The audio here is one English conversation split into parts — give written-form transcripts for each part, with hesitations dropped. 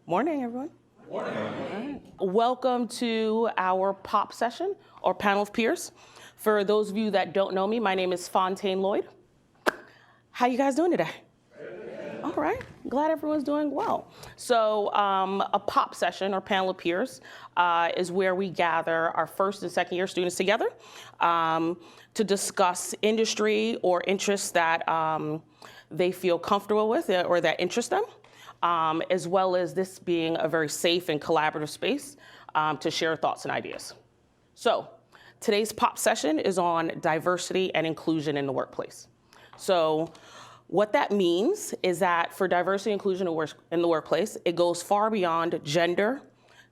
Morning, everyone. Morning. All right. Welcome to our POP session, or panel of peers. For those of you that don't know me, my name is Fontaine Lloyd. How you guys doing today? All right, glad everyone's doing well. So a POP session, or panel of peers, is where we gather our first and second year students together to discuss industry or interests that they feel comfortable with or that interest them, as well as this being a very safe and collaborative space to share thoughts and ideas. So today's POP session is on diversity and inclusion in the workplace. So what that means is that for diversity and inclusion in the workplace, it goes far beyond gender,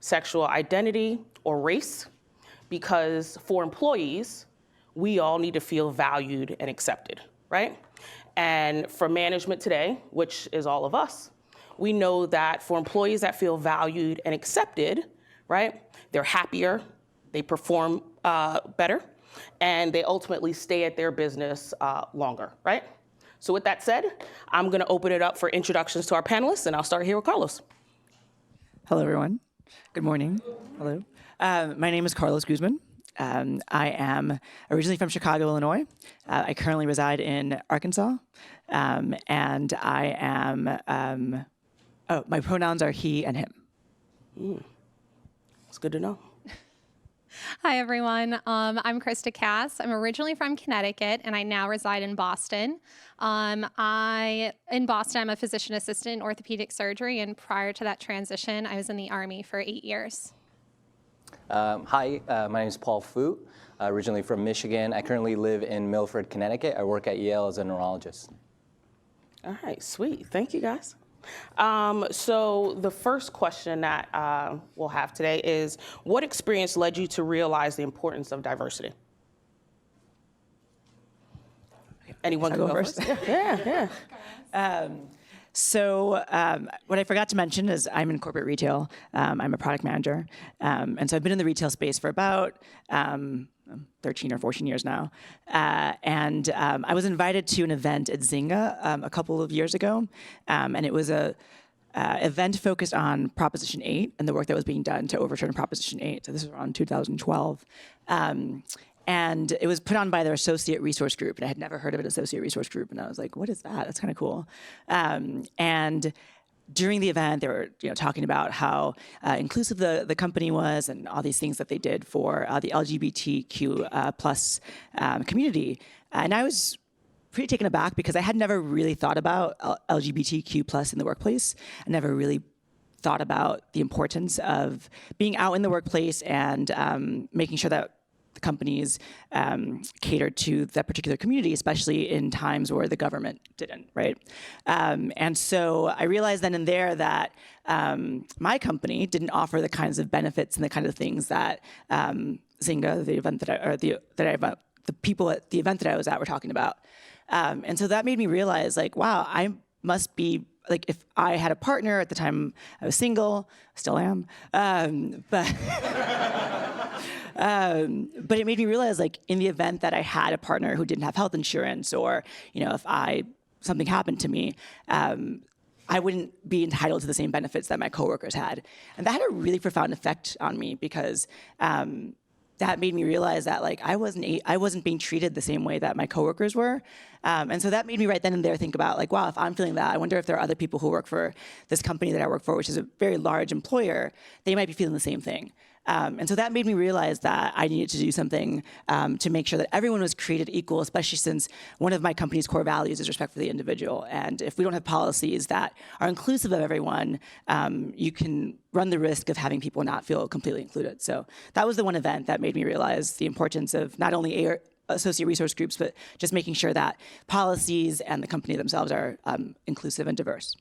sexual identity, or race, because for employees, we all need to feel valued and accepted, right? And for management today, which is all of us, we know that for employees that feel valued and accepted, right, they're happier, they perform better, and they ultimately stay at their business longer, right? So with that said, I'm gonna open it up for introductions to our panelists, and I'll start here with Carlos. Hello, everyone. Good morning. Hello. My name is Carlos Guzman. I am originally from Chicago, Illinois. I currently reside in Arkansas, and I am, my pronouns are he and him. It's good to know. Hi, everyone. I'm Krista Cass. I'm originally from Connecticut, and I now reside in Boston. In Boston, I'm a physician assistant in orthopedic surgery, and prior to that transition, I was in the Army for 8 years. Hi, my name is Paul Fu, originally from Michigan. I currently live in Milford, Connecticut. I work at Yale as a neurologist. All right, sweet. Thank you, guys. So the first question that we'll have today is, what experience led you to realize the importance of diversity? Anyone can go first? Yeah. So what I forgot to mention is I'm in corporate retail. I'm a product manager. And so I've been in the retail space for about 13 or 14 years now. And I was invited to an event at Zynga a couple of years ago. And it was a event focused on Proposition 8 and the work that was being done to overturn Proposition 8. So this was around 2012. And it was put on by their associate resource group, and I had never heard of an associate resource group, and I was like, what is that? That's kind of cool. And during the event, they were talking about how inclusive the company was and all these things that they did for the LGBTQ plus community. And I was pretty taken aback because I had never really thought about LGBTQ plus in the workplace. I never really thought about the importance of being out in the workplace and making sure that the companies catered to that particular community, especially in times where the government didn't, right? And so I realized then and there that my company didn't offer the kinds of benefits and the kind of things that Zynga, the event the people at the event that I was at were talking about. And so that made me realize, like, wow, I must be, like, if I had a partner at the time, I was single, still am, but it made me realize, like, in the event that I had a partner who didn't have health insurance, or if something happened to me, I wouldn't be entitled to the same benefits that my coworkers had. And that had a really profound effect on me because that made me realize that, like, I wasn't being treated the same way that my coworkers were. And so that made me right then and there think about, like, wow, if I'm feeling that, I wonder if there are other people who work for this company that I work for, which is a very large employer, they might be feeling the same thing. And so that made me realize that I needed to do something to make sure that everyone was created equal, especially since one of my company's core values is respect for the individual. And if we don't have policies that are inclusive of everyone, you can run the risk of having people not feel completely included. So that was the one event that made me realize the importance of not only associate resource groups, but just making sure that policies and the company themselves are inclusive and diverse.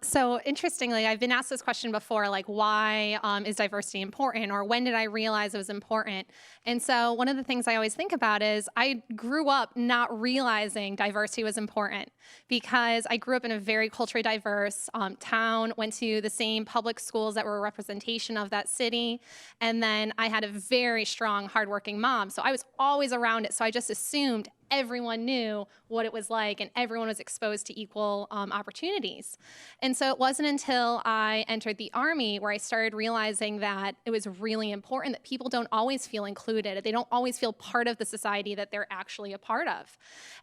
So interestingly, I've been asked this question before, like, why is diversity important, or when did I realize it was important? And so one of the things I always think about is I grew up not realizing diversity was important because I grew up in a very culturally diverse town, went to the same public schools that were a representation of that city, and then I had a very strong, hardworking mom. So I was always around it. So I just assumed everyone knew what it was like and everyone was exposed to equal opportunities. And so it wasn't until I entered the Army where I started realizing that it was really important that people don't always feel included. They don't always feel part of the society that they're actually a part of.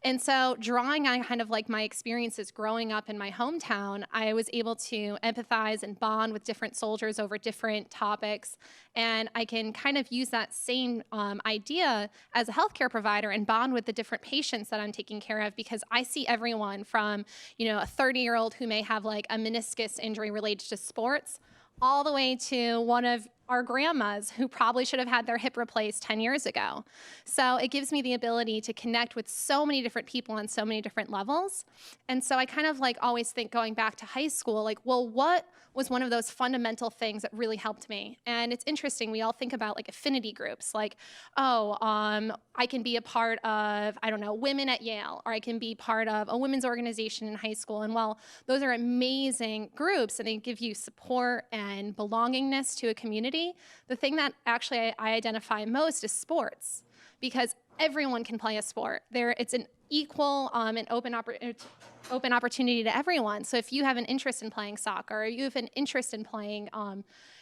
And so drawing on kind of like my experiences growing up in my hometown, I was able to empathize and bond with different soldiers over different topics. And I can kind of use that same idea as a healthcare provider and bond with the different patients that I'm taking care of, because I see everyone from, a 30-year-old who may have like a meniscus injury related to sports, all the way to one of our grandmas who probably should have had their hip replaced 10 years ago. So it gives me the ability to connect with so many different people on so many different levels. And so I kind of like always think, going back to high school, like, well, what was one of those fundamental things that really helped me? And it's interesting, we all think about like affinity groups, like, I can be a part of, I don't know, women at Yale, or I can be part of a women's organization in high school. And while those are amazing groups and they give you support and belongingness to a community, the thing that actually I identify most is sports, because everyone can play a sport. It's an equal and open opportunity to everyone. So if you have an interest in playing soccer, or you have an interest in playing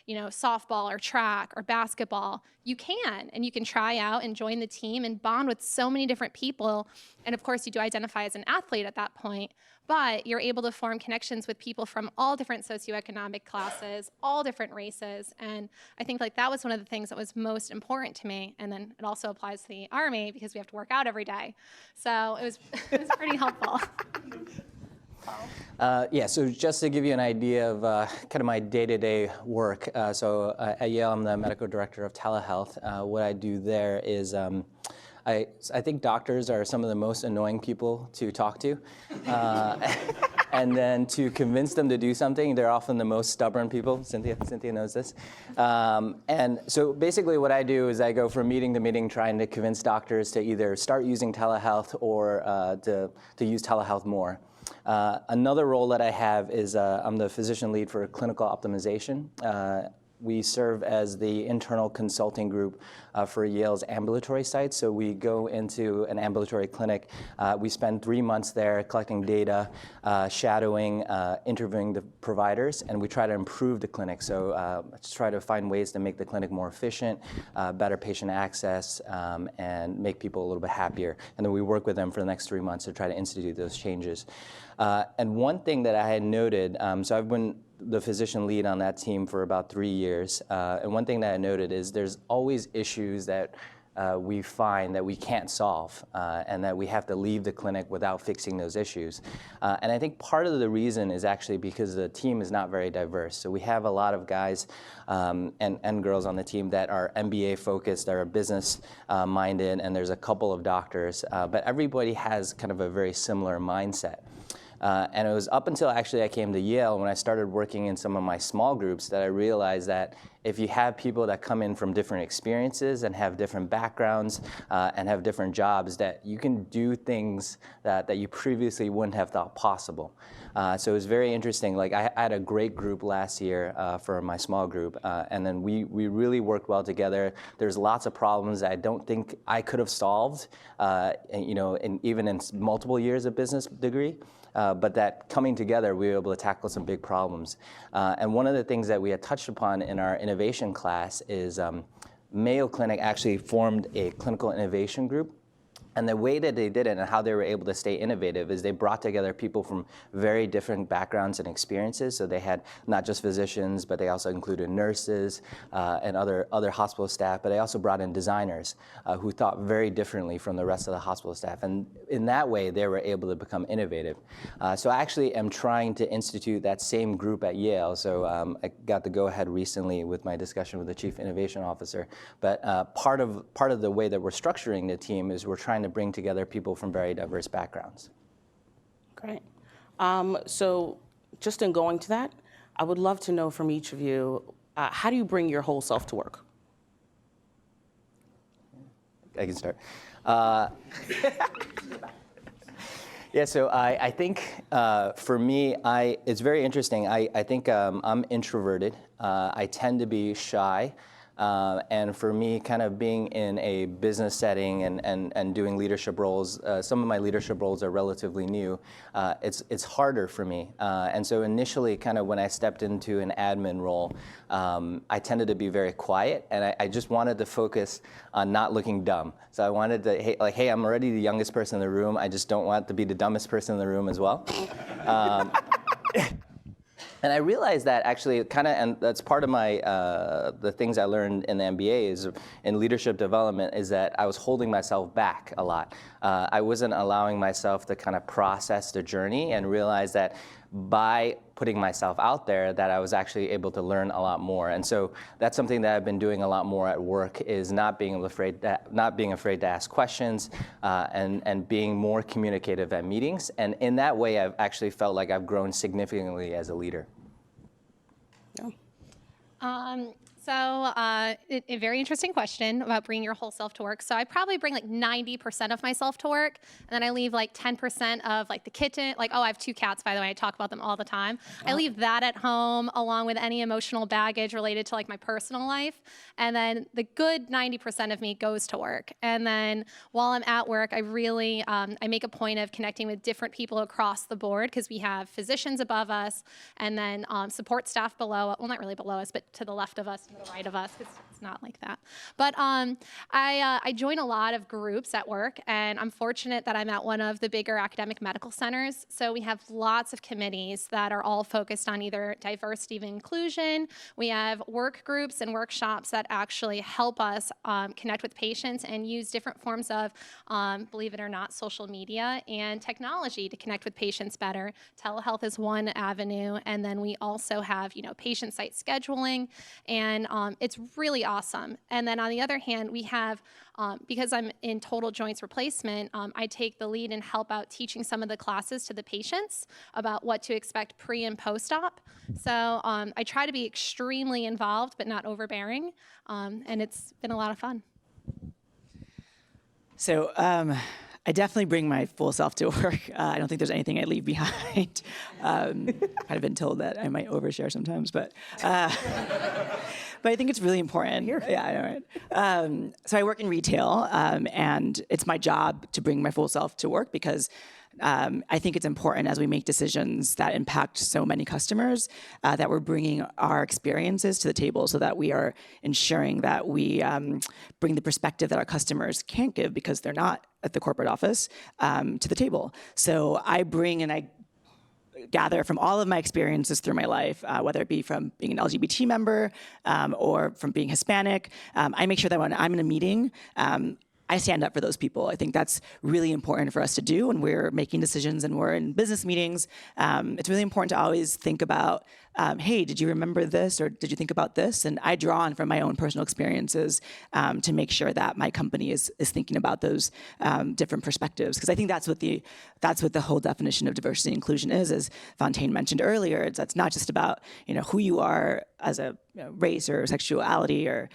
softball or track or basketball, you can try out and join the team and bond with so many different people. And of course, you do identify as an athlete at that point, but you're able to form connections with people from all different socioeconomic classes, all different races. And I think like that was one of the things that was most important to me. And then it also applies to the Army because we have to work out every day. So it was pretty helpful. So just to give you an idea of kind of my day-to-day work, at Yale, I'm the medical director of telehealth. What I do there is I think doctors are some of the most annoying people to talk to. And then to convince them to do something, they're often the most stubborn people. Cynthia knows this. And so basically what I do is I go from meeting to meeting trying to convince doctors to either start using telehealth or to use telehealth more. Another role that I have is I'm the physician lead for clinical optimization. We serve as the internal consulting group for Yale's ambulatory sites. So we go into an ambulatory clinic. We spend 3 months there collecting data, shadowing, interviewing the providers, and we try to improve the clinic. So let's try to find ways to make the clinic more efficient, better patient access, and make people a little bit happier. And then we work with them for the next 3 months to try to institute those changes. And one thing that I had noted, so I've been the physician lead on that team for about 3 years. And one thing that I noted is there's always issues that we find that we can't solve and that we have to leave the clinic without fixing those issues. And I think part of the reason is actually because the team is not very diverse. So we have a lot of guys and girls on the team that are MBA focused, that are business minded, and there's a couple of doctors. But everybody has kind of a very similar mindset. And it was up until actually I came to Yale when I started working in some of my small groups that I realized that if you have people that come in from different experiences and have different backgrounds and have different jobs, that you can do things that you previously wouldn't have thought possible. So it was very interesting. Like I had a great group last year for my small group, and then we really worked well together. There's lots of problems that I don't think I could have solved, even in multiple years of business degree. But that coming together, we were able to tackle some big problems. And one of the things that we had touched upon in our innovation class is Mayo Clinic actually formed a clinical innovation group. And the way that they did it and how they were able to stay innovative is they brought together people from very different backgrounds and experiences. So they had not just physicians, but they also included nurses and other hospital staff. But they also brought in designers who thought very differently from the rest of the hospital staff. And in that way, they were able to become innovative. So I actually am trying to institute that same group at Yale. So I got the go-ahead recently with my discussion with the Chief Innovation Officer. But part of the way that we're structuring the team is we're trying to bring together people from very diverse backgrounds. Great. So just in going to that, I would love to know from each of you, how do you bring your whole self to work? I can start. So I think for me, it's very interesting. I think I'm introverted. I tend to be shy. And for me, kind of being in a business setting and doing leadership roles, some of my leadership roles are relatively new. It's harder for me. And so initially, kind of when I stepped into an admin role, I tended to be very quiet, and I just wanted to focus on not looking dumb. So I wanted to, hey, I'm already the youngest person in the room. I just don't want to be the dumbest person in the room as well. And I realized that actually and that's part of my, the things I learned in the MBA is in leadership development is that I was holding myself back a lot. I wasn't allowing myself to kind of process the journey and realize that by putting myself out there that I was actually able to learn a lot more. And so that's something that I've been doing a lot more at work is not being afraid to ask questions and being more communicative at meetings. And in that way, I've actually felt like I've grown significantly as a leader. Yeah. A very interesting question about bringing your whole self to work. So I probably bring like 90% of myself to work, and then I leave like 10% of like the kitten. Like, I have 2 cats, by the way. I talk about them all the time. I leave that at home along with any emotional baggage related to like my personal life. And then the good 90% of me goes to work. And then while I'm at work, I really, I make a point of connecting with different people across the board because we have physicians above us and then support staff below, well, not really below us, but to the left of us, to the right of us. It's not like that. But I join a lot of groups at work, and I'm fortunate that I'm at one of the bigger academic medical centers. So we have lots of committees that are all focused on either diversity and inclusion. We have work groups and workshops that actually help us connect with patients and use different forms of, believe it or not, social media and technology to connect with patients better. Telehealth is one avenue, and then we also have, patient site scheduling, and it's really awesome. And then on the other hand, we have, because I'm in total joints replacement, I take the lead and help out teaching some of the classes to the patients about what to expect pre and post-op. So I try to be extremely involved, but not overbearing. And it's been a lot of fun. So I definitely bring my full self to work. I don't think there's anything I leave behind. Kind of been told that I might overshare sometimes, but I think it's really important. Yeah, I know, right? So I work in retail, and it's my job to bring my full self to work because I think it's important as we make decisions that impact so many customers that we're bringing our experiences to the table so that we are ensuring that we bring the perspective that our customers can't give because they're not at the corporate office to the table. So I bring and I gather from all of my experiences through my life, whether it be from being an LGBT member or from being Hispanic. I make sure that when I'm in a meeting, I stand up for those people. I think that's really important for us to do when we're making decisions and we're in business meetings. It's really important to always think about, hey, did you remember this or did you think about this? And I draw on from my own personal experiences to make sure that my company is thinking about those different perspectives. Because I think that's what the whole definition of diversity and inclusion is, as Fontaine mentioned earlier. It's not just about who you are as a race or sexuality or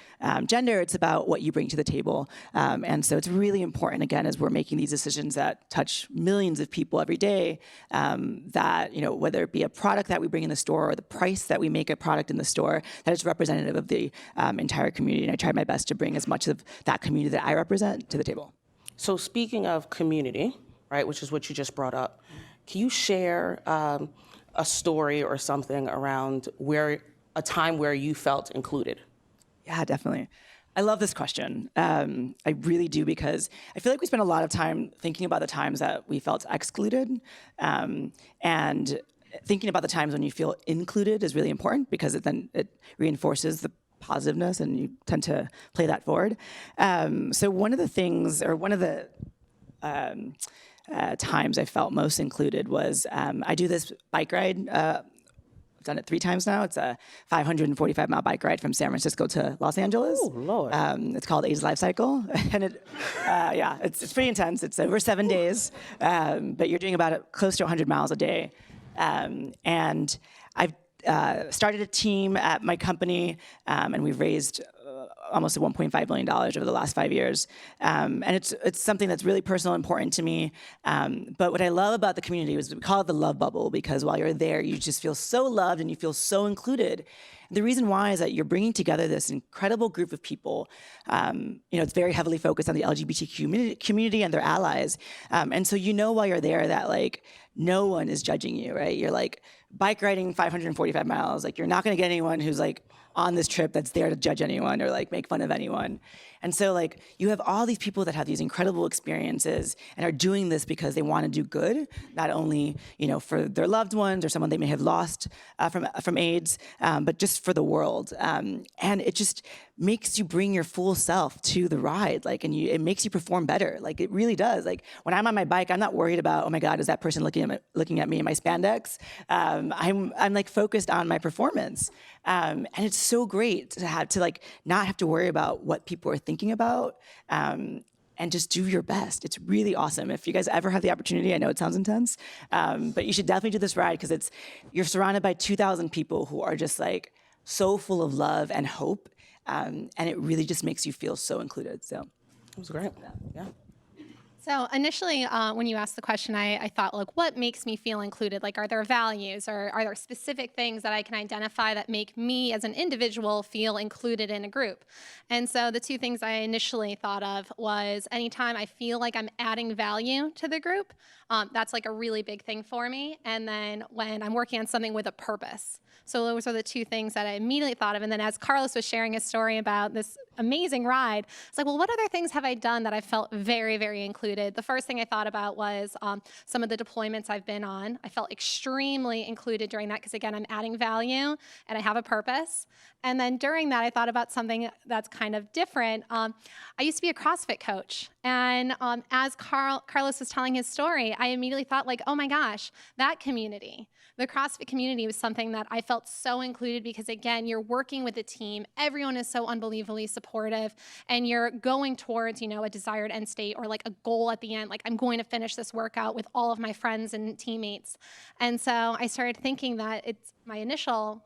gender. It's about what you bring to the table. And so it's really important, again, as we're making these decisions that touch millions of people every day, that whether it be a product that we bring in the store or the price that we make a product in the store, that it's representative of the entire community. And I try my best to bring as much of that community that I represent to the table. So speaking of community, right, which is what you just brought up, can you share a story or something around a time where you felt included? Yeah, definitely. I love this question. I really do, because I feel like we spend a lot of time thinking about the times that we felt excluded. And thinking about the times when you feel included is really important because it reinforces the positiveness and you tend to play that forward. So one of the times I felt most included was I do this bike ride. Done it 3 times now. It's a 545-mile bike ride from San Francisco to Los Angeles. Oh, Lord. It's called A's Life Cycle. And it's pretty intense. It's over 7 days, but you're doing about close to 100 miles a day. And I've started a team at my company, and we've raised almost $1.5 million over the last 5 years. And it's something that's really personal and important to me. But what I love about the community is we call it the love bubble, because while you're there, you just feel so loved and you feel so included. The reason why is that you're bringing together this incredible group of people. It's very heavily focused on the LGBT community and their allies. And so while you're there that like no one is judging you, right? You're like bike riding 545 miles. Like you're not going to get anyone who's like on this trip that's there to judge anyone or like make fun of anyone. And so like you have all these people that have these incredible experiences and are doing this because they want to do good, not only for their loved ones or someone they may have lost from AIDS, but just for the world. And it just makes you bring your full self to the ride, it makes you perform better. Like it really does. Like when I'm on my bike, I'm not worried about, oh my God, is that person looking at me in my spandex? I'm like focused on my performance. And it's so great to like not have to worry about what people are thinking about, and just do your best. It's really awesome. If you guys ever have the opportunity, I know it sounds intense, but you should definitely do this ride because you're surrounded by 2,000 people who are just like so full of love and hope, and it really just makes you feel so included. So It was great. Yeah. So initially, when you asked the question, I thought, like, what makes me feel included? Like, are there values or are there specific things that I can identify that make me as an individual feel included in a group? And so the two things I initially thought of was anytime I feel like I'm adding value to the group, that's like a really big thing for me. And then when I'm working on something with a purpose. So those are the two things that I immediately thought of. And then as Carlos was sharing his story about this amazing ride, it's like, well, what other things have I done that I felt very, very included? The first thing I thought about was some of the deployments I've been on. I felt extremely included during that because, again, I'm adding value and I have a purpose. And then during that, I thought about something that's kind of different. I used to be a CrossFit coach. And as Carlos was telling his story, I immediately thought, like, oh my gosh, that community. The CrossFit community was something that I felt so included because, again, you're working with a team. Everyone is so unbelievably supportive, and you're going towards, a desired end state or like a goal at the end. Like, I'm going to finish this workout with all of my friends and teammates. And so I started thinking that it's my initial,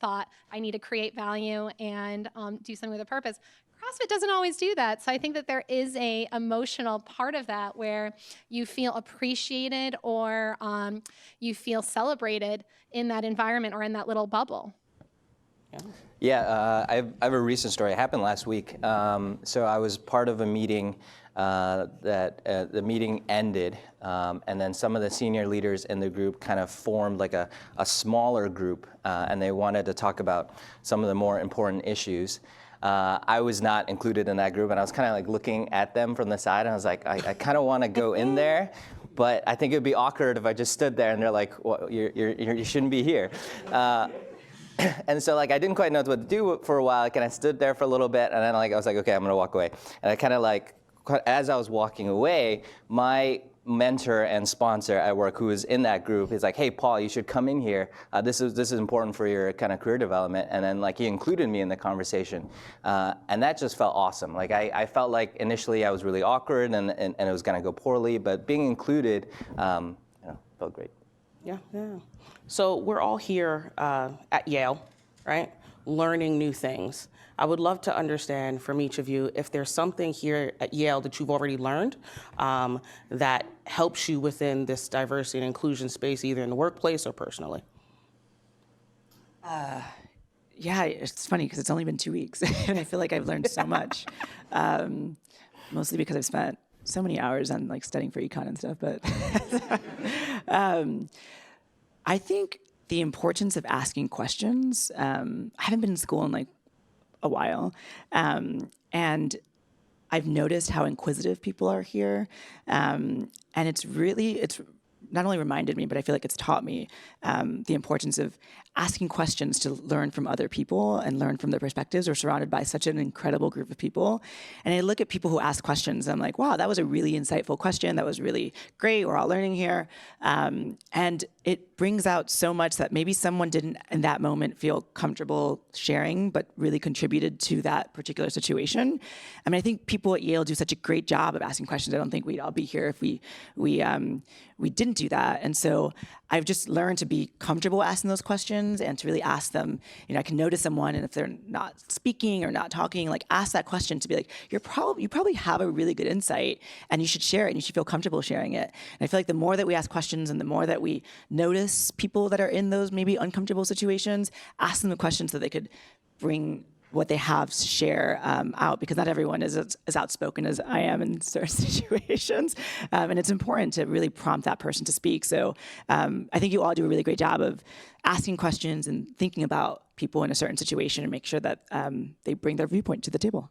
thought, I need to create value and do something with a purpose. CrossFit doesn't always do that. So I think that there is a emotional part of that where you feel appreciated or you feel celebrated in that environment or in that little bubble. Yeah, I have a recent story. It happened last week. So I was part of a meeting that the meeting ended, and then some of the senior leaders in the group kind of formed like a smaller group, and they wanted to talk about some of the more important issues. I was not included in that group, and I was kind of like looking at them from the side, and I was like, I kind of want to go in there, but I think it would be awkward if I just stood there and they're like, well, you shouldn't be here. And so like I didn't quite know what to do for a while. Like, and I stood there for a little bit, and then I was like, okay, I'm gonna walk away. And I kind of like, as I was walking away, my mentor and sponsor at work, who was in that group, is like, hey, Paul, you should come in here. This is important for your kind of career development. And then like he included me in the conversation, and that just felt awesome. Like I felt like initially I was really awkward and it was gonna go poorly, but being included, felt great. Yeah. So we're all here at Yale, right? Learning new things. I would love to understand from each of you if there's something here at Yale that you've already learned that helps you within this diversity and inclusion space, either in the workplace or personally. Yeah, it's funny because it's only been 2 weeks and I feel like I've learned so much, mostly because I've spent so many hours on like studying for econ and stuff. But I think the importance of asking questions. I haven't been in school in like a while, and I've noticed how inquisitive people are here, and it's not only reminded me, but I feel like it's taught me the importance of asking questions to learn from other people and learn from their perspectives. We're surrounded by such an incredible group of people. And I look at people who ask questions, and I'm like, wow, that was a really insightful question. That was really great. We're all learning here. And it brings out so much that maybe someone didn't in that moment feel comfortable sharing, but really contributed to that particular situation. I mean, I think people at Yale do such a great job of asking questions. I don't think we'd all be here if we didn't do do that. And so I've just learned to be comfortable asking those questions and to really ask them, I can notice someone, and if they're not speaking or not talking, like ask that question to be like, you probably have a really good insight and you should share it and you should feel comfortable sharing it. And I feel like the more that we ask questions and the more that we notice people that are in those maybe uncomfortable situations, ask them the questions so they could bring what they have to share out, because not everyone is as outspoken as I am in certain situations. And it's important to really prompt that person to speak. So I think you all do a really great job of asking questions and thinking about people in a certain situation and make sure that they bring their viewpoint to the table.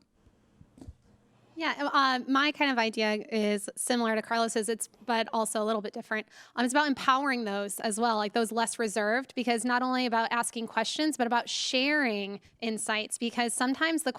Yeah, my kind of idea is similar to Carlos's, but also a little bit different. It's about empowering those as well, like those less reserved, because not only about asking questions, but about sharing insights. Because sometimes the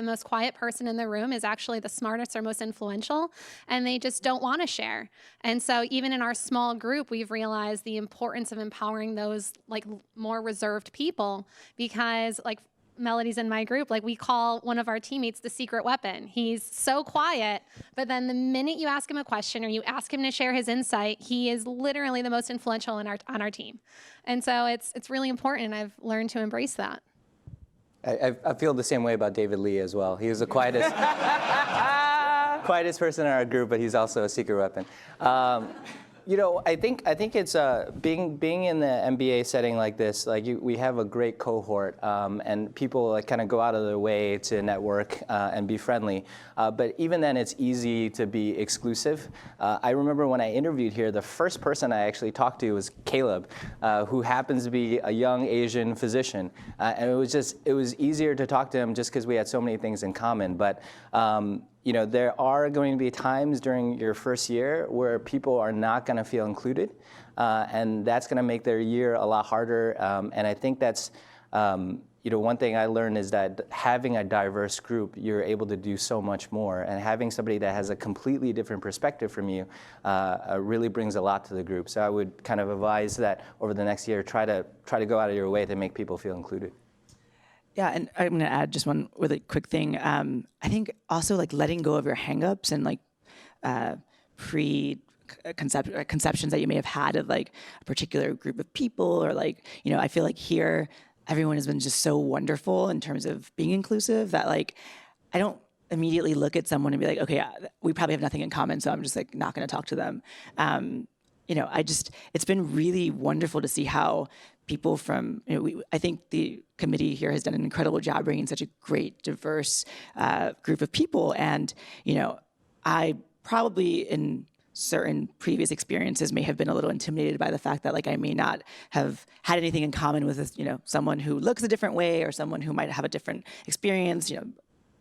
most quiet person in the room is actually the smartest or most influential, and they just don't want to share. And so even in our small group, we've realized the importance of empowering those like more reserved people, because like Melody's in my group, like we call one of our teammates the secret weapon. He's so quiet, but then the minute you ask him a question or you ask him to share his insight, he is literally the most influential on our team. And so it's really important, and I've learned to embrace that. I feel the same way about David Lee as well. He was the quietest person in our group, but he's also a secret weapon. I think it's being in the MBA setting like this. We have a great cohort, and people kind of go out of their way to network and be friendly. But even then, it's easy to be exclusive. I remember when I interviewed here, the first person I actually talked to was Caleb, who happens to be a young Asian physician, and it was easier to talk to him just because we had so many things in common. But there are going to be times during your first year where people are not going to feel included, and that's going to make their year a lot harder. And I think that's, one thing I learned is that having a diverse group, you're able to do so much more. And having somebody that has a completely different perspective from you really brings a lot to the group. So I would kind of advise that over the next year, try to go out of your way to make people feel included. Yeah, and I'm going to add just one really quick thing. I think also like letting go of your hangups and like preconceptions that you may have had of like a particular group of people, or like, I feel like here everyone has been just so wonderful in terms of being inclusive that like I don't immediately look at someone and be like, okay, we probably have nothing in common, so I'm just like not going to talk to them. It's been really wonderful to see how people from, I think the committee here has done an incredible job bringing such a great, diverse group of people. And, I probably in certain previous experiences may have been a little intimidated by the fact that like I may not have had anything in common with, someone who looks a different way or someone who might have a different experience,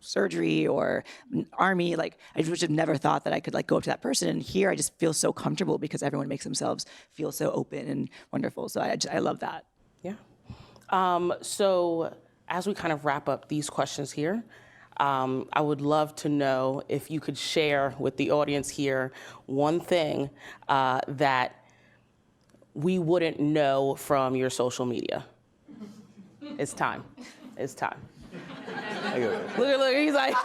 surgery or army. Like I just have never thought that I could like go up to that person. And here I just feel so comfortable because everyone makes themselves feel so open and wonderful. So I love that. Yeah. So as we kind of wrap up these questions here, I would love to know if you could share with the audience here one thing that we wouldn't know from your social media. It's time. It's time. Look, he's like,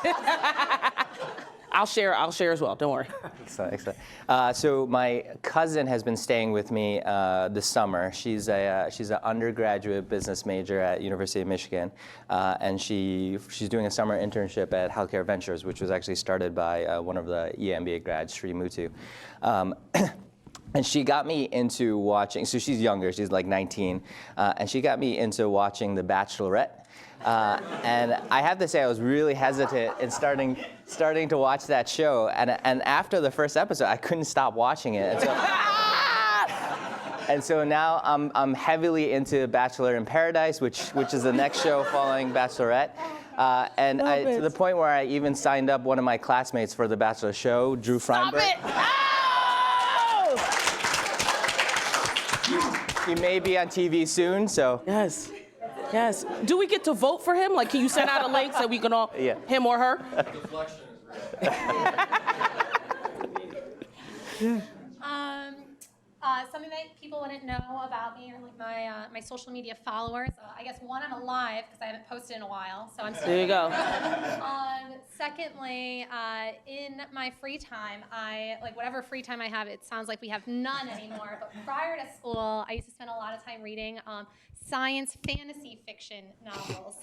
I'll share as well, don't worry. Excellent. So my cousin has been staying with me this summer. She's an undergraduate business major at University of Michigan, and she's doing a summer internship at Healthcare Ventures, which was actually started by one of the MBA grads, Sri Mutu. And she got me into watching, so she's younger, she's like 19, and she got me into watching The Bachelorette. And I have to say, I was really hesitant in starting to watch that show. And after the first episode, I couldn't stop watching it. And so now I'm heavily into Bachelor in Paradise, which is the next show following Bachelorette. To the point where I even signed up one of my classmates for the Bachelor show, Drew Freinberg. Stop it! He may be on TV soon, so. Yes. Do we get to vote for him? Like, can you send out a link so we can all, him or her? Deflection is real. Something something that people wouldn't know about me or like my social media followers. I guess one, I'm alive because I haven't posted in a while, so I'm still There you go. Secondly, in my free time, I like whatever free time I have. It sounds like we have none anymore. But prior to school, I used to spend a lot of time reading science fantasy fiction novels.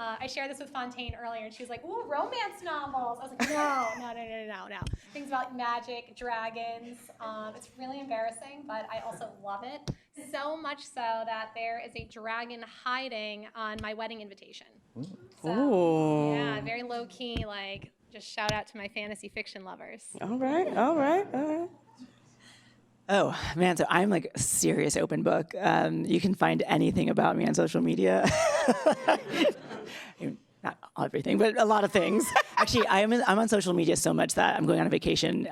I shared this with Fontaine earlier, and she was like, "Ooh, romance novels." I was like, "No. Things about magic, dragons. It's really embarrassing, but I also love it. So much so that there is a dragon hiding on my wedding invitation. So, yeah, very low key, like just shout out to my fantasy fiction lovers. All right. Oh, man, so I'm like a serious open book. You can find anything about me on social media. Not everything, but a lot of things. Actually, I'm on social media so much that I'm going on a vacation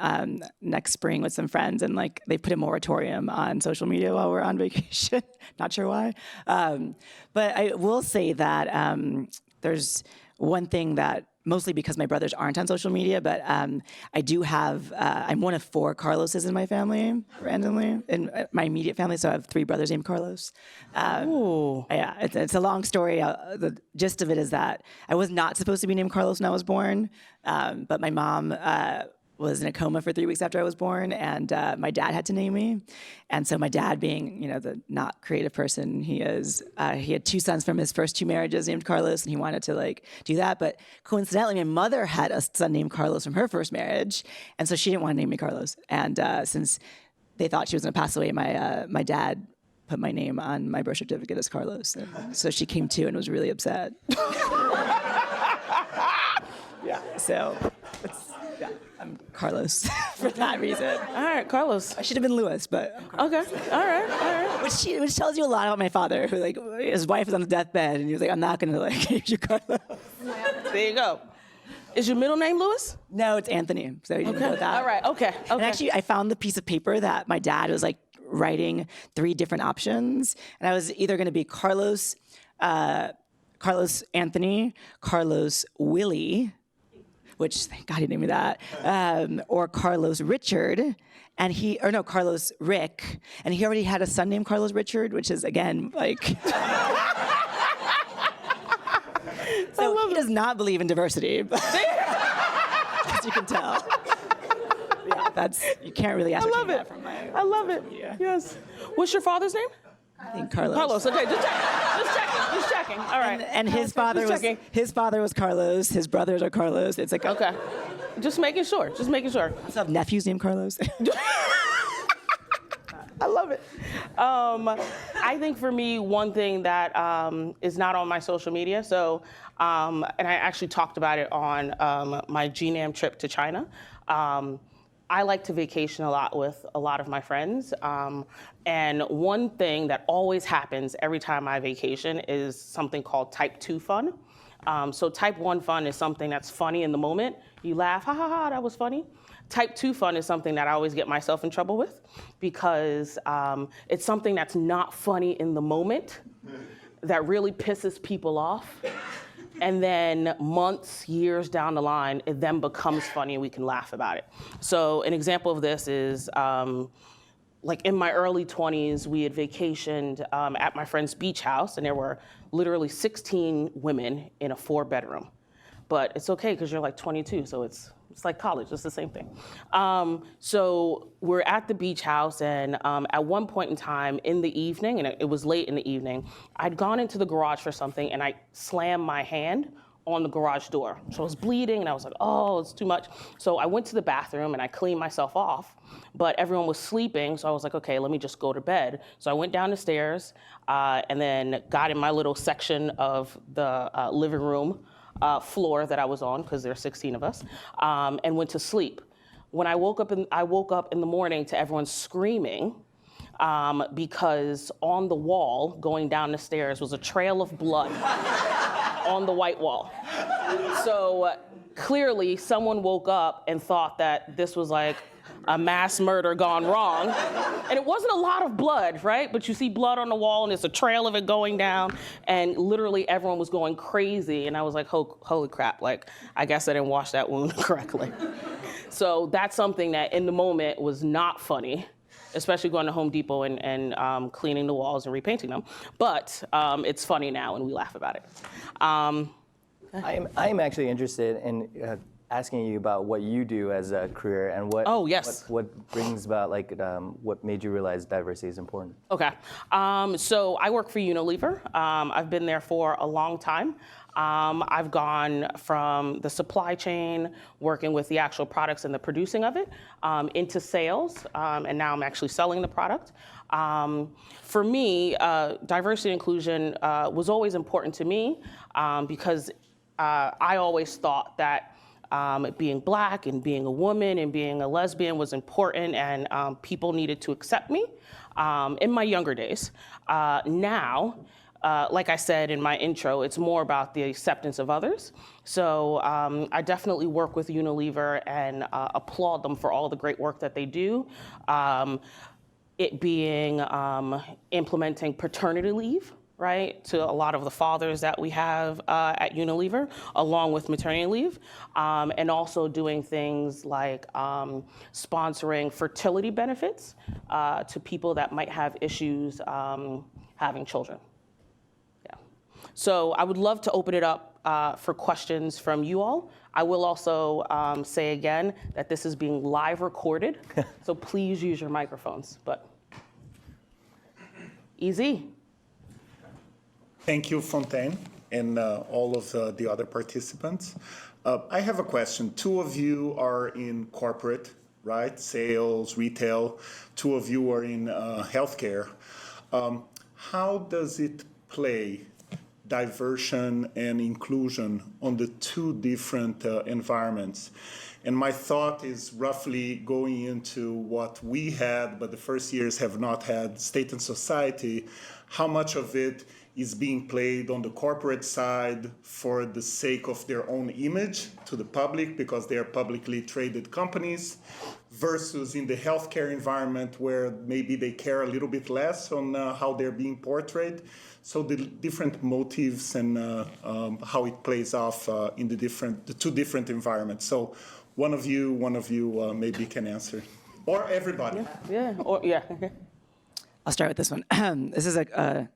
next spring with some friends, and like they put a moratorium on social media while we're on vacation. Not sure why. But I will say that there's one thing that, mostly because my brothers aren't on social media, but I do have, I'm one of 4 Carloses in my family, randomly, in my immediate family, so I have 3 brothers named Carlos. Yeah, it's a long story. The gist of it is that I was not supposed to be named Carlos when I was born, but my mom was in a coma for 3 weeks after I was born, and my dad had to name me. And so my dad, being, the not creative person he is, he had 2 sons from his first 2 marriages named Carlos, and he wanted to do that. But coincidentally, my mother had a son named Carlos from her first marriage, and so she didn't want to name me Carlos. And since they thought she was going to pass away, my dad put my name on my birth certificate as Carlos. And so she came to and was really upset. Yeah, so I'm Carlos for that reason. All right, Carlos. I should have been Louis, but Okay. All right. which tells you a lot about my father, who his wife was on the deathbed, and he was like, "I'm not gonna name you Carlos." There you go. Is your middle name Louis? No, it's Anthony. So you didn't know that. All right. Okay. And actually, I found the piece of paper that my dad was writing 3 different options, and I was either going to be Carlos Anthony, Carlos Willie, which thank God he named me that, or Carlos Richard, Carlos Rick, and he already had a son named Carlos Richard, which is again so he does not believe in diversity, as you can tell. Yeah, you can't really ascertain that from my. I love it. Yeah. Yes. What's your father's name? I think Carlos. Carlos. Okay, just checking. All right. And his father was Carlos. His brothers are Carlos. It's Okay. Just making sure. I also have nephews named Carlos. I love it. I think for me, one thing that is not on my social media, so, and I actually talked about it on my GNAM trip to China. I like to vacation a lot with a lot of my friends. And one thing that always happens every time I vacation is something called type 2 fun. So type 1 fun is something that's funny in the moment. You laugh, ha ha ha, that was funny. Type 2 fun is something that I always get myself in trouble with because it's something that's not funny in the moment that really pisses people off. And then months, years down the line, it then becomes funny and we can laugh about it. So an example of this is in my early 20s, we had vacationed at my friend's beach house, and there were literally 16 women in a 4-bedroom. But it's okay because you're 22, so it's like college, it's the same thing. So we're at the beach house, and at one point in time in the evening, and it was late in the evening, I'd gone into the garage for something, and I slammed my hand on the garage door. So I was bleeding, and I was like, oh, it's too much. So I went to the bathroom, and I cleaned myself off, but everyone was sleeping, so I was like, okay, let me just go to bed. So I went down the stairs, and then got in my little section of the living room floor that I was on, because there are 16 of us, and went to sleep. When I woke up in the morning to everyone screaming because on the wall going down the stairs was a trail of blood on the white wall. So clearly someone woke up and thought that this was a mass murder gone wrong. And it wasn't a lot of blood, right? But you see blood on the wall and there's a trail of it going down, and literally everyone was going crazy. And I was like, holy crap, I guess I didn't wash that wound correctly. So that's something that in the moment was not funny. especially going to Home Depot and cleaning the walls and repainting them. But it's funny now and we laugh about it. I'm actually interested in asking you about what you do as a career and what Oh, yes. what brings about what made you realize diversity is important. Okay, so I work for Unilever. I've been there for a long time. I've gone from the supply chain, working with the actual products and the producing of it, into sales, and now I'm actually selling the product. For me, diversity and inclusion was always important to me because I always thought that being Black and being a woman and being a lesbian was important, and people needed to accept me in my younger days. Now, like I said in my intro, it's more about the acceptance of others. So I definitely work with Unilever and applaud them for all the great work that they do. It being implementing paternity leave, right, to a lot of the fathers that we have at Unilever, along with maternity leave, and also doing things like sponsoring fertility benefits to people that might have issues having children. Yeah. So I would love to open it up for questions from you all. I will also say again that this is being live recorded, so please use your microphones. But easy. Thank you, Fontaine, and all of the other participants. I have a question. Two of you are in corporate, right? Sales, retail. Two of you are in healthcare. How does it play diversity and inclusion on the two different environments? And my thought is roughly going into what we had, but the first years have not had, state and society. How much of it is being played on the corporate side for the sake of their own image to the public because they are publicly traded companies, versus in the healthcare environment where maybe they care a little bit less on how they're being portrayed. So the different motives and how it plays off in the two different environments. So one of you maybe can answer, or everybody. Yeah. Or yeah. I'll start with this one. This is a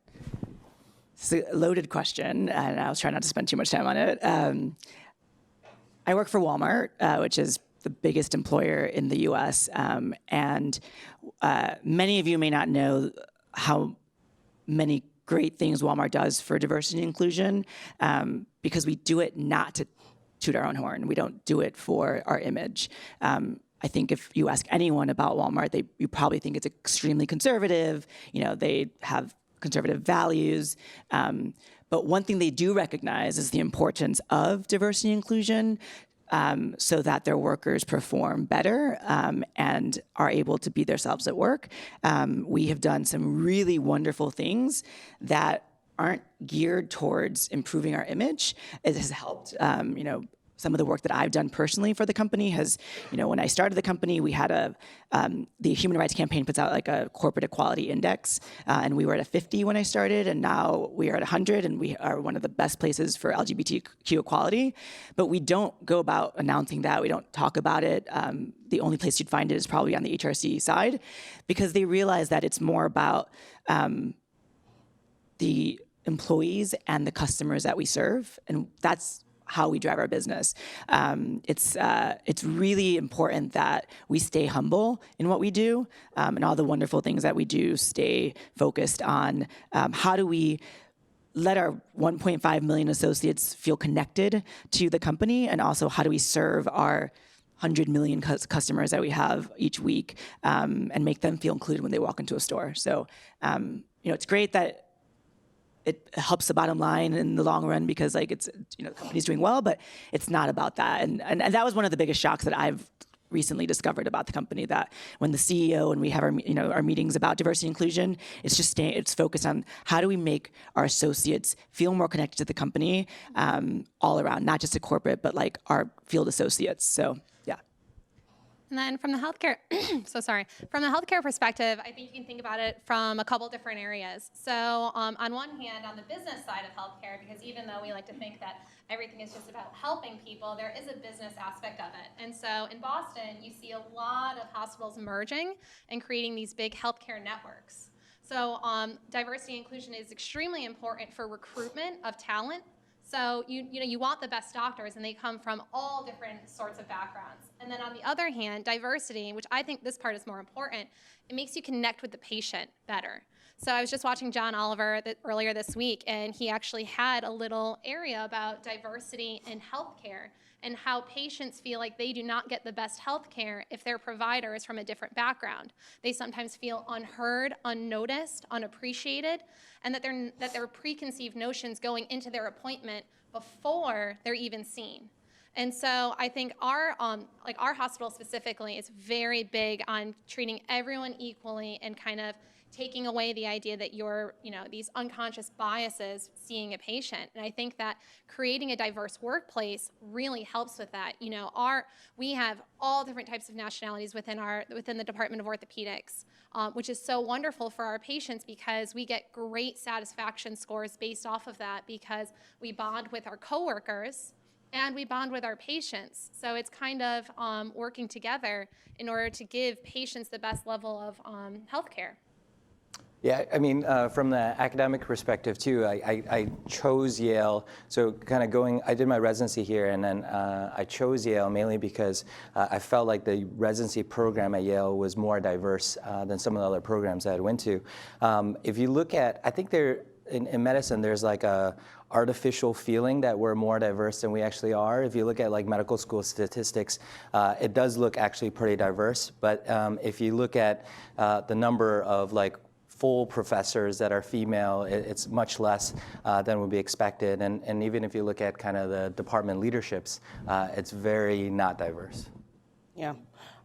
loaded question, and I was trying not to spend too much time on it. I work for Walmart, which is the biggest employer in the U.S., and many of you may not know how many great things Walmart does for diversity and inclusion, because we do it not to toot our own horn. We don't do it for our image. I think if you ask anyone about Walmart, you probably think it's extremely conservative. They have conservative values. But one thing they do recognize is the importance of diversity and inclusion, so that their workers perform better and are able to be themselves at work. We have done some really wonderful things that aren't geared towards improving our image. It has helped. Some of the work that I've done personally for the company has, when I started the company, we had the Human Rights Campaign puts out like a corporate equality index, and we were at a 50 when I started, and now we are at 100, and we are one of the best places for LGBTQ equality. But we don't go about announcing that. We don't talk about it. The only place you'd find it is probably on the HRC side, because they realize that it's more about the employees and the customers that we serve, and that's how we drive our business. It's really important that we stay humble in what we do, and all the wonderful things that we do stay focused on how do we let our 1.5 million associates feel connected to the company, and also how do we serve our 100 million customers that we have each week, and make them feel included when they walk into a store. So, it's great that it helps the bottom line in the long run because it's the company's doing well, but it's not about that. And that was one of the biggest shocks that I've recently discovered about the company, that when the CEO and we have our meetings about diversity and inclusion, it's focused on how do we make our associates feel more connected to the company, all around, not just at corporate, but our field associates. So yeah. And then from the healthcare, from the healthcare perspective, I think you can think about it from a couple different areas. So on one hand, on the business side of healthcare, because even though we like to think that everything is just about helping people, there is a business aspect of it. And so in Boston, you see a lot of hospitals merging and creating these big healthcare networks. So diversity and inclusion is extremely important for recruitment of talent. So you want the best doctors, and they come from all different sorts of backgrounds. And then on the other hand, diversity, which I think this part is more important, it makes you connect with the patient better. So I was just watching John Oliver earlier this week, and he actually had a little area about diversity in healthcare and how patients feel like they do not get the best healthcare if their provider is from a different background. They sometimes feel unheard, unnoticed, unappreciated, and that their preconceived notions going into their appointment before they're even seen. And so I think our hospital specifically is very big on treating everyone equally and kind of taking away the idea that you're, these unconscious biases seeing a patient. And I think that creating a diverse workplace really helps with that. We have all different types of nationalities within the Department of Orthopedics, which is so wonderful for our patients because we get great satisfaction scores based off of that because we bond with our coworkers and we bond with our patients. So it's kind of working together in order to give patients the best level of healthcare. Yeah, I mean, from the academic perspective too, I chose Yale. So kind of I did my residency here, and then I chose Yale mainly because I felt like the residency program at Yale was more diverse than some of the other programs that I went to. If you look at, I think in medicine, there's like a artificial feeling that we're more diverse than we actually are. If you look at like medical school statistics, it does look actually pretty diverse. But if you look at the number of like full professors that are female, it's much less than would be expected. And even if you look at kind of the department leaderships, it's very not diverse. Yeah.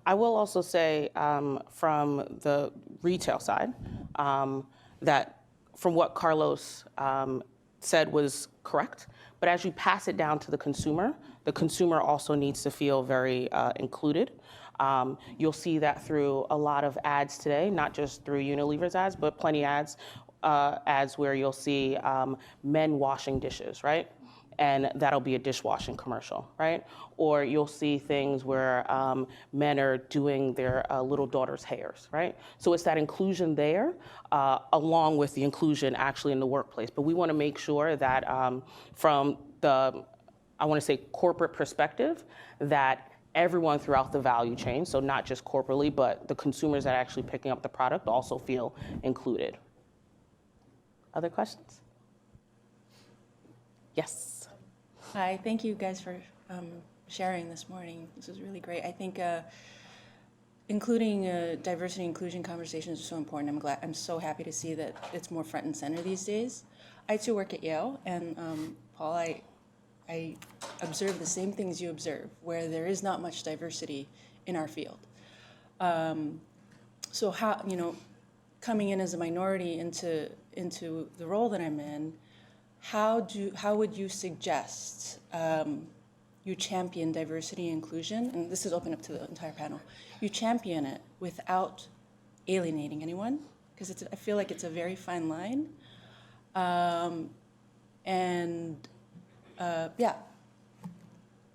I will also say from the retail side that from what Carlos said was correct, but as you pass it down to the consumer also needs to feel very included. You'll see that through a lot of ads today, not just through Unilever's ads, but plenty of ads where you'll see men washing dishes, right? And that'll be a dishwashing commercial, right? Or you'll see things where men are doing their little daughter's hairs, right? So it's that inclusion there, along with the inclusion actually in the workplace. But we want to make sure that from the, I want to say corporate perspective, that everyone throughout the value chain, so not just corporately, but the consumers that are actually picking up the product also feel included. Other questions? Yes. Hi, thank you guys for sharing this morning. This is really great. I think including diversity and inclusion conversations is so important. I'm so happy to see that it's more front and center these days. I too work at Yale, and Paul, I observe the same things you observe, where there is not much diversity in our field. So how, coming in as a minority into the role that I'm in, how would you suggest you champion diversity and inclusion? And this is open up to the entire panel. You champion it without alienating anyone, because I feel like it's a very fine line.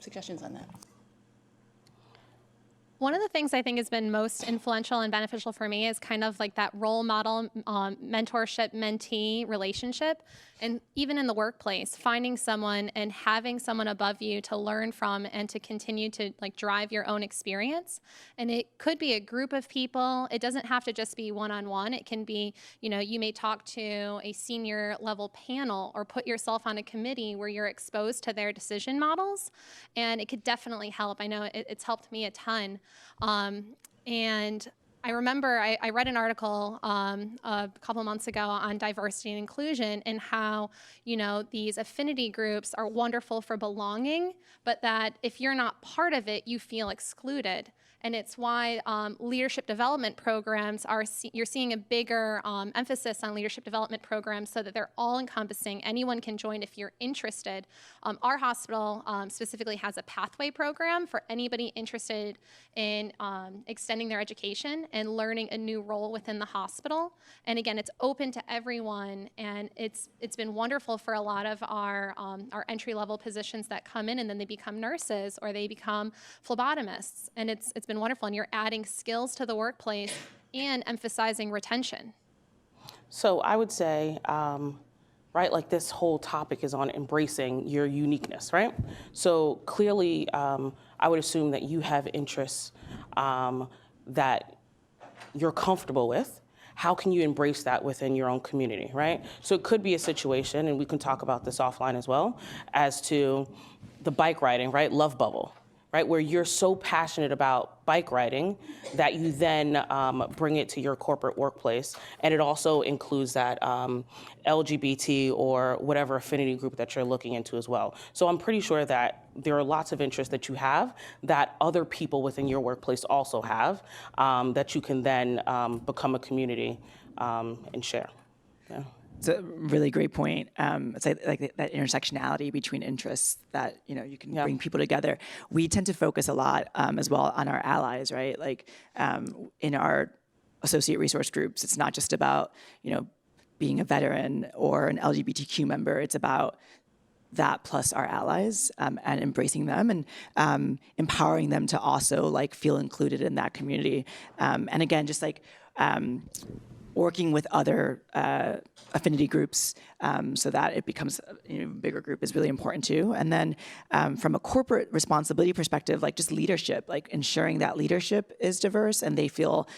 Suggestions on that. One of the things I think has been most influential and beneficial for me is kind of like that role model, mentorship, mentee relationship. And even in the workplace, finding someone and having someone above you to learn from and to continue to like drive your own experience. And it could be a group of people. It doesn't have to just be one-on-one. It can be, you may talk to a senior level panel or put yourself on a committee where you're exposed to their decision models. And it could definitely help. I know it's helped me a ton. And I remember I read an article a couple of months ago on diversity and inclusion and how, these affinity groups are wonderful for belonging, but that if you're not part of it, you feel excluded. And it's why leadership development programs you're seeing a bigger emphasis on leadership development programs so that they're all encompassing. Anyone can join if you're interested. Our hospital specifically has a pathway program for anybody interested in extending their education and learning a new role within the hospital. And again, it's open to everyone, and it's been wonderful for a lot of our entry-level positions that come in, and then they become nurses or they become phlebotomists, and it's been wonderful. And you're adding skills to the workplace and emphasizing retention. So I would say, right, like this whole topic is on embracing your uniqueness, right? So clearly, I would assume that you have interests that you're comfortable with. How can you embrace that within your own community, right? So it could be a situation, and we can talk about this offline as well, as to the bike riding, right? Love bubble, right? Where you're so passionate about bike riding that you then bring it to your corporate workplace. And it also includes that LGBT or whatever affinity group that you're looking into as well. So I'm pretty sure that there are lots of interests that you have that other people within your workplace also have that you can then become a community and share. Yeah. It's a really great point. It's like that intersectionality between interests that you can bring people together. We tend to focus a lot as well on our allies, right? Like in our associate resource groups, it's not just about being a veteran or an LGBTQ member. It's about that plus our allies and embracing them and empowering them to also like feel included in that community. And again, just like working with other affinity groups so that it becomes a bigger group is really important too. And then from a corporate responsibility perspective, like just leadership, like ensuring that leadership is diverse and they feel,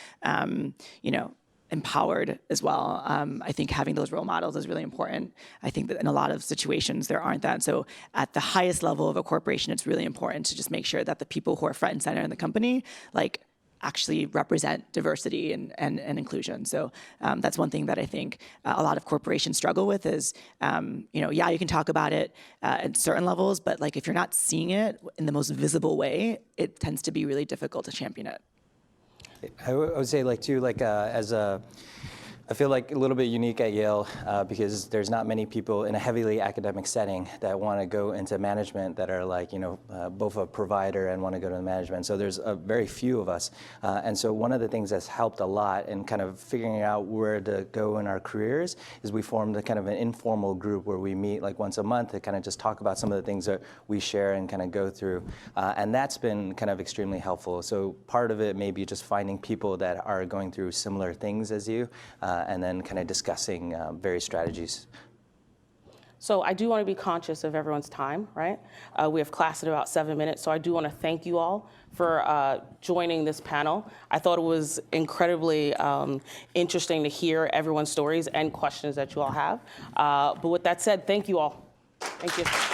empowered as well. I think having those role models is really important. I think that in a lot of situations there aren't that. So at the highest level of a corporation, it's really important to just make sure that the people who are front and center in the company, like actually represent diversity and inclusion. So that's one thing that I think a lot of corporations struggle with is, you can talk about it at certain levels, but like if you're not seeing it in the most visible way, it tends to be really difficult to champion it. I would say I feel like a little bit unique at Yale because there's not many people in a heavily academic setting that want to go into management that are like, both a provider and want to go to the management. So there's very few of us. And so one of the things that's helped a lot in kind of figuring out where to go in our careers is we formed a kind of an informal group where we meet like once a month to kind of just talk about some of the things that we share and kind of go through. And that's been kind of extremely helpful. So part of it may be just finding people that are going through similar things as you. And then kind of discussing various strategies. So I do want to be conscious of everyone's time, right? We have class in about 7 minutes, so I do want to thank you all for joining this panel. I thought it was incredibly interesting to hear everyone's stories and questions that you all have. But with that said, thank you all. Thank you.